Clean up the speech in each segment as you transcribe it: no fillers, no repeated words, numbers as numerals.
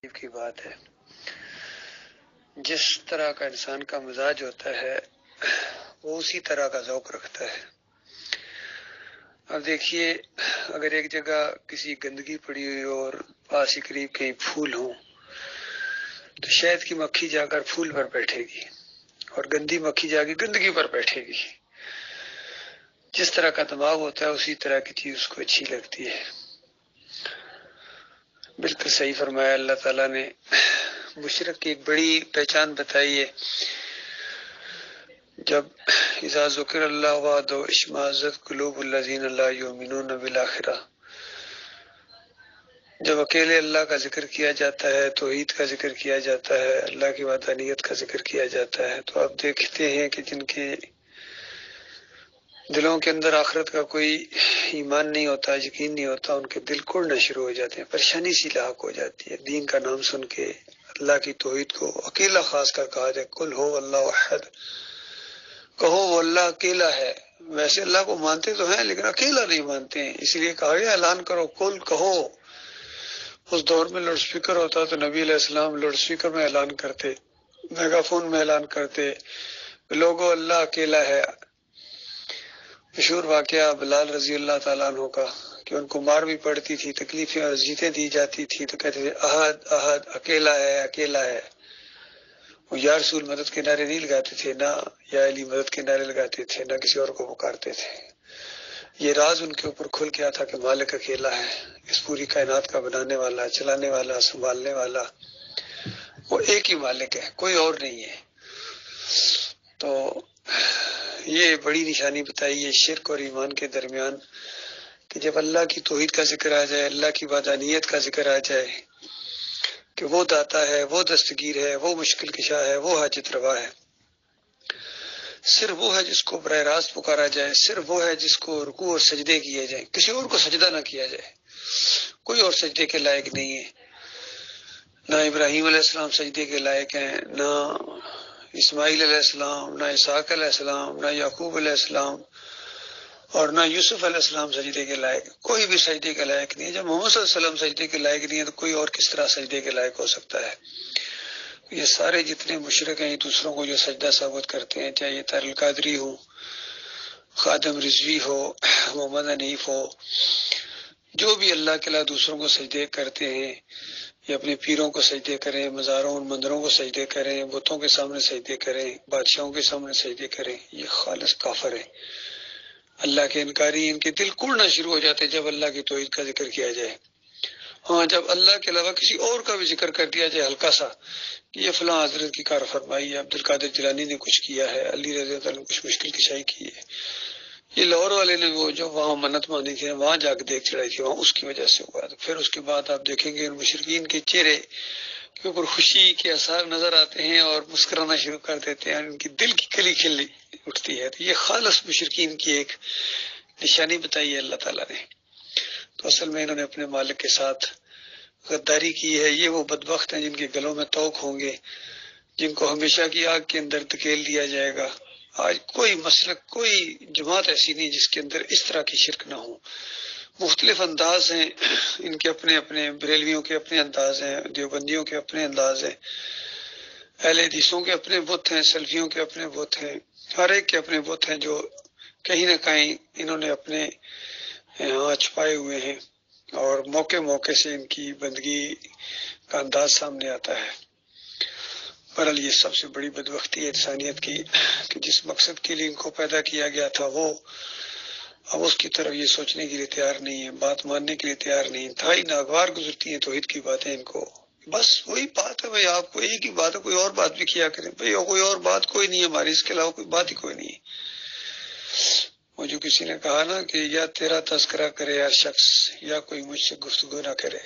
کی بات ہے، جس طرح کا انسان کا مزاج ہوتا ہے وہ اسی طرح کا ذوق رکھتا ہے۔ اب دیکھیے، اگر ایک جگہ کسی گندگی پڑی ہوئی اور پاس ہی قریب کہیں پھول ہوں تو شہد کی مکھی جا کر پھول پر بیٹھے گی اور گندی مکھی جا کے گندگی پر بیٹھے گی۔ جس طرح کا دماغ ہوتا ہے اسی طرح کی چیز اس کو اچھی لگتی ہے۔ بالکل صحیح فرمایا اللہ تعالیٰ نے۔ مشرق کی ایک بڑی پہچان بتائی ہے، جب اذا ذکر اللہ وحدہ اشمئزت قلوب الذین لا یؤمنون بالآخرہ، جب اکیلے اللہ کا ذکر کیا جاتا ہے، توحید کا ذکر کیا جاتا ہے، اللہ کی وحدانیت کا ذکر کیا جاتا ہے، تو آپ دیکھتے ہیں کہ جن کے دلوں کے اندر آخرت کا کوئی ایمان نہیں ہوتا، یقین نہیں ہوتا، ان کے دل کوڑنا شروع ہو جاتے ہیں، پریشانی سی لاحق ہو جاتی ہے۔ دین کا نام سن کے اللہ کی توحید کو اکیلا خاص کر کہا جائے، قل ہو اللہ احد، کہو وہ اللہ اکیلا ہے۔ ویسے اللہ کو مانتے تو ہیں لیکن اکیلا نہیں مانتے ہیں، اس لیے کہا گیا اعلان کرو، قل کہو۔ اس دور میں لاؤڈ سپیکر ہوتا تو نبی علیہ السلام لاؤڈ سپیکر میں اعلان کرتے، میگا فون میں اعلان کرتے، لوگو اللہ اکیلا ہے۔ مشہور واقعہ بلال رضی اللہ تعالیٰ عنہ کا کہ ان کو مار بھی پڑتی تھی، تکلیفیں اور اذیتیں دی جاتی تھی، تو کہتے تھے احد احد، اکیلا ہے اکیلا ہے۔ وہ یا رسول مدد کے نعرے نہیں لگاتے تھے، نہ یا علی مدد کے نعرے لگاتے تھے، نہ کسی اور کو پکارتے تھے۔ یہ راز ان کے اوپر کھل گیا تھا کہ مالک اکیلا ہے، اس پوری کائنات کا بنانے والا، چلانے والا، سنبھالنے والا وہ ایک ہی مالک ہے، کوئی اور نہیں ہے۔ تو یہ بڑی نشانی بتائی ہے شرک اور ایمان کے درمیان، کہ جب اللہ کی توحید کا ذکر آ جائے، اللہ کی وحدانیت کا ذکر آ جائے کہ وہ داتا ہے، وہ دستگیر ہے، وہ مشکل کشا ہے، وہ حاجت روا ہے، صرف وہ ہے جس کو براہ راست پکارا جائے، صرف وہ ہے جس کو رکوع اور سجدے کیے جائیں، کسی اور کو سجدہ نہ کیا جائے، کوئی اور سجدے کے لائق نہیں ہے۔ نہ ابراہیم علیہ السلام سجدے کے لائق ہیں، نہ اسماعیل علیہ السلام، نہ اسحاق علیہ السلام، نہ یعقوب علیہ السلام، اور نہ یوسف علیہ السلام سجدے کے لائق، کوئی بھی سجدے کے لائق نہیں ہے۔ جب محمد صلی اللہ علیہ وسلم سجدے کے لائق نہیں ہے تو کوئی اور کس طرح سجدے کے لائق ہو سکتا ہے؟ یہ سارے جتنے مشرک ہیں دوسروں کو جو سجدہ ثابت کرتے ہیں، چاہے یہ طاہر القادری ہو، خادم رضوی ہو، محمد حنیف ہو، جو بھی اللہ کے علاوہ دوسروں کو سجدے کرتے ہیں، یا اپنے پیروں کو سجدے کریں، مزاروں اور مندروں کو سجدے کریں، بتوں کے سامنے سجدے کریں، بادشاہوں کے سامنے سجدے کریں، یہ خالص کافر ہے، اللہ کے انکاری۔ ان کے دل کوڑنا شروع ہو جاتے جب اللہ کی توحید کا ذکر کیا جائے۔ ہاں، جب اللہ کے علاوہ کسی اور کا بھی ذکر کر دیا جائے ہلکا سا، کہ یہ فلاں حضرت کی کار فرمائی ہے، عبد القادر جیلانی نے کچھ کیا ہے، علی رضی اللہ عنہ نے کچھ مشکل کشائی کی ہے، یہ لاہور والے نے وہ جو وہاں منت مانی تھی، وہاں جا کے دیکھ چڑھائی تھی، وہاں اس کی وجہ سے ہوا۔ پھر اس کے بعد آپ دیکھیں گے ان مشرکین کے چہرے کے اوپر خوشی کے آثار نظر آتے ہیں اور مسکرانا شروع کر دیتے ہیں، ان کی دل کی کلی کھل اٹھتی ہے۔ تو یہ خالص مشرکین کی ایک نشانی بتائی ہے اللہ تعالیٰ نے۔ تو اصل میں انہوں نے اپنے مالک کے ساتھ غداری کی ہے۔ یہ وہ بدبخت ہیں جن کے گلوں میں طوق ہوں گے، جن کو ہمیشہ کی آگ کے اندر دھکیل دیا جائے گا۔ آج کوئی مسلک، کوئی جماعت ایسی نہیں جس کے اندر اس طرح کی شرک نہ ہو۔ مختلف انداز ہیں ان کے، اپنے اپنے بریلویوں کے اپنے انداز ہیں، دیوبندیوں کے اپنے انداز ہیں، اہل حدیثوں کے اپنے بت ہیں، سلفیوں کے اپنے بت ہیں، ہر ایک کے اپنے بت ہیں جو کہیں نہ کہیں انہوں نے اپنے یہاں چھپائے ہوئے ہیں، اور موقع موقع سے ان کی بندگی کا انداز سامنے آتا ہے۔ بہرحال یہ سب سے بڑی بدبختی ہے انسانیت کی کہ جس مقصد کے لیے ان کو پیدا کیا گیا تھا وہ اب اس کی طرف یہ سوچنے کے لیے تیار نہیں ہے، بات ماننے کے لیے تیار نہیں، انتہائی ناگوار گزرتی ہیں توحید کی باتیں ان کو۔ بس وہی بات ہے بھائی، آپ کو ایک ہی بات ہے، کوئی اور بات بھی کیا کریں بھائی، کوئی اور بات کوئی نہیں ہے ہماری، اس کے علاوہ کوئی بات ہی کوئی نہیں ہے۔ وہ جو کسی نے کہا نا کہ یا تیرا تذکرہ کرے ہر شخص، یا کوئی مجھ سے گفتگو نہ کرے،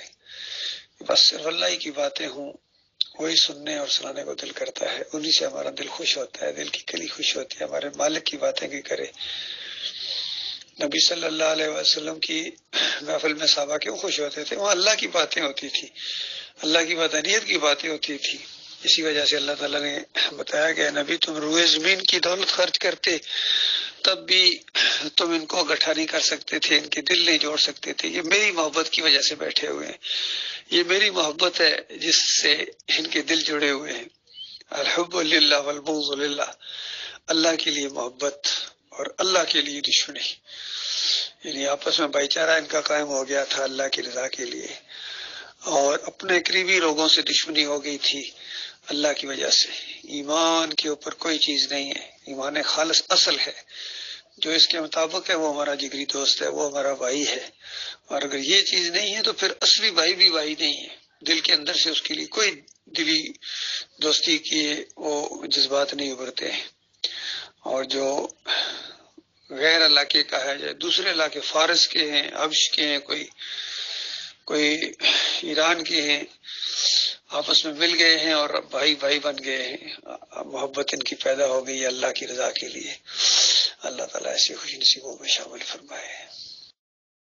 بس صرف اللہ ہی کی باتیں ہوں، وہی سننے اور سنانے کو دل کرتا ہے، انہی سے ہمارا دل خوش ہوتا ہے، دل کی کلی خوش ہوتی ہے۔ ہمارے مالک کی باتیں کی کرے۔ نبی صلی اللہ علیہ وسلم کی محفل میں صحابہ کیوں خوش ہوتے تھے؟ وہاں اللہ کی باتیں ہوتی تھی، اللہ کی وحدانیت کی باتیں ہوتی تھی۔ اسی وجہ سے اللہ تعالیٰ نے بتایا کہ نبی تم روئے زمین کی دولت خرچ کرتے تب بھی تم ان کو اکٹھا نہیں کر سکتے تھے، ان کے دل نہیں جوڑ سکتے تھے، یہ میری محبت کی وجہ سے بیٹھے ہوئے ہیں، یہ میری محبت ہے جس سے ان کے دل جڑے ہوئے ہیں. الحب للہ والبغض للہ، اللہ کے لیے محبت اور اللہ کے لیے دشمنی، یعنی آپس میں بھائی چارہ ان کا قائم ہو گیا تھا اللہ کی رضا کے لیے، اور اپنے قریبی لوگوں سے دشمنی ہو گئی تھی اللہ کی وجہ سے. ایمان کے اوپر کوئی چیز نہیں ہے، ایمان خالص اصل ہے، جو اس کے مطابق ہے وہ ہمارا جگری دوست ہے، وہ ہمارا بھائی ہے. اور اگر یہ چیز نہیں ہے تو پھر اصلی بھائی بھی بھائی نہیں ہے، دل کے اندر سے اس کے لیے کوئی دلی دوستی کی وہ جذبات نہیں ابھرتے ہیں. اور جو غیر اللہ کے کہا جائے، دوسرے اللہ کے، فارس کے ہیں، حبش کے ہیں، کوئی ایران کے ہیں، آپس میں مل گئے ہیں اور بھائی بھائی بن گئے ہیں، محبت ان کی پیدا ہو گئی اللہ کی رضا کے لیے. اللہ تعالیٰ ایسی خوش نصیبوں میں شامل فرمائے.